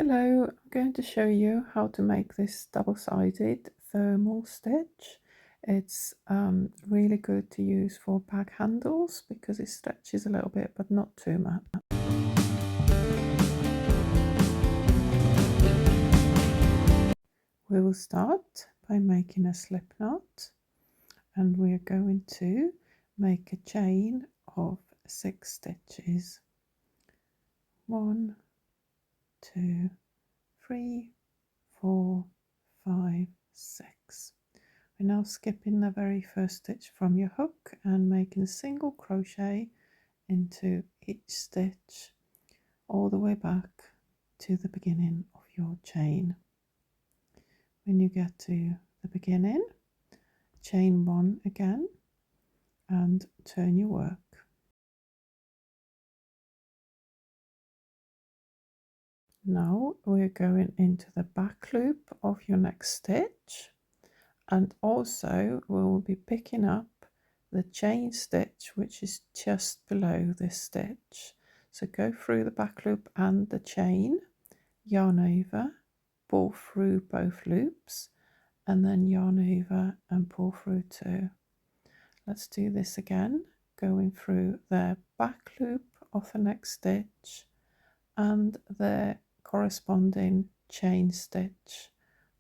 Hello, I'm going to show you how to make this double-sided thermal stitch. It's really good to use for bag handles because it stretches a little bit but not too much. We will start by making a slip knot, and we're going to make a chain of 6 stitches. 1, 2, 3, 4, 5, 6. We're now skipping the very first stitch from your hook and making a single crochet into each stitch all the way back to the beginning of your chain. When you get to the beginning, chain 1 again and turn your work. Now we're going into the back loop of your next stitch, and also we'll be picking up the chain stitch which is just below this stitch. So go through the back loop and the chain, yarn over, pull through both loops, and then yarn over and pull through 2. Let's do this again, going through the back loop of the next stitch and the corresponding chain stitch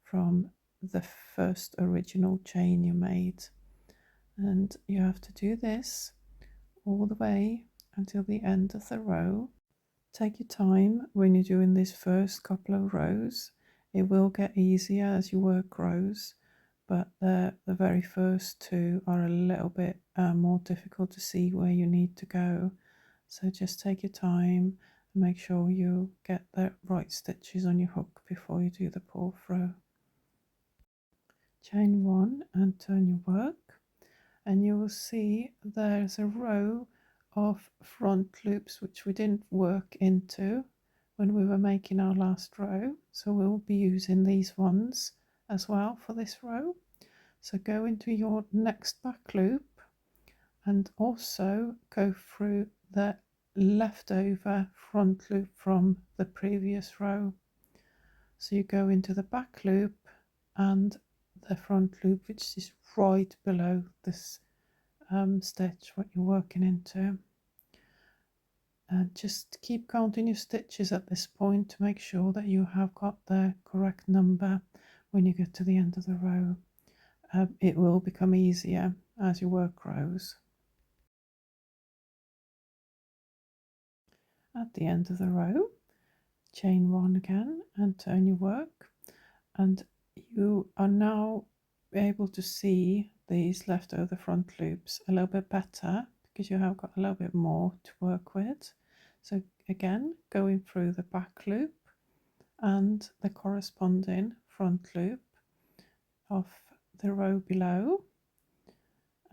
from the first original chain you made. And you have to do this all the way until the end of the row. Take your time when you're doing this first couple of rows. It will get easier as you work rows, but the very first 2 are a little bit more difficult to see where you need to go. So just take your time and make sure you get the right stitches on your hook before you do the pull through. Chain 1 and turn your work, and you will see there's a row of front loops which we didn't work into when we were making our last row, so we'll be using these ones as well for this row. So go into your next back loop and also go through the leftover front loop from the previous row. So you go into the back loop and the front loop which is right below this stitch what you're working into, and just keep counting your stitches at this point to make sure that you have got the correct number when you get to the end of the row. It will become easier as you work rows. At the end of the row, chain 1 again and turn your work, and you are now able to see these leftover front loops a little bit better because you have got a little bit more to work with. So again, going through the back loop and the corresponding front loop of the row below,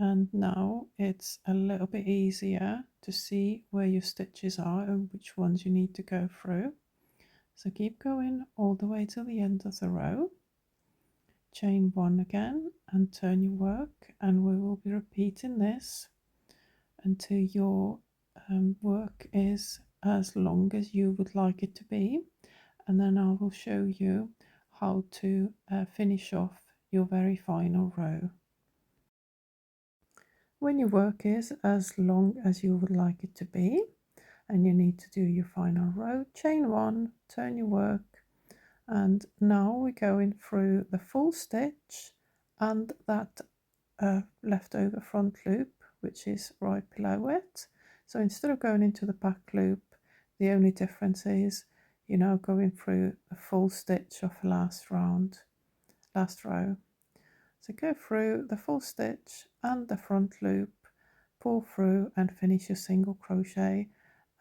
and now it's a little bit easier to see where your stitches are and which ones you need to go through. So keep going all the way to the end of the row, chain 1 again and turn your work, and we will be repeating this until your work is as long as you would like it to be, and then I will show you how to finish off your very final row. When your work is as long as you would like it to be and you need to do your final row, chain 1, turn your work, and now we're going through the full stitch and that leftover front loop which is right below it. So instead of going into the back loop, the only difference is you're now going through the full stitch of the last row. So go through the full stitch and the front loop, pull through and finish your single crochet,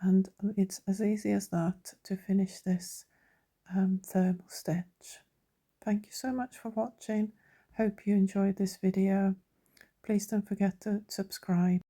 and it's as easy as that to finish this thermal stitch. Thank you so much for watching. Hope you enjoyed this video. Please don't forget to subscribe.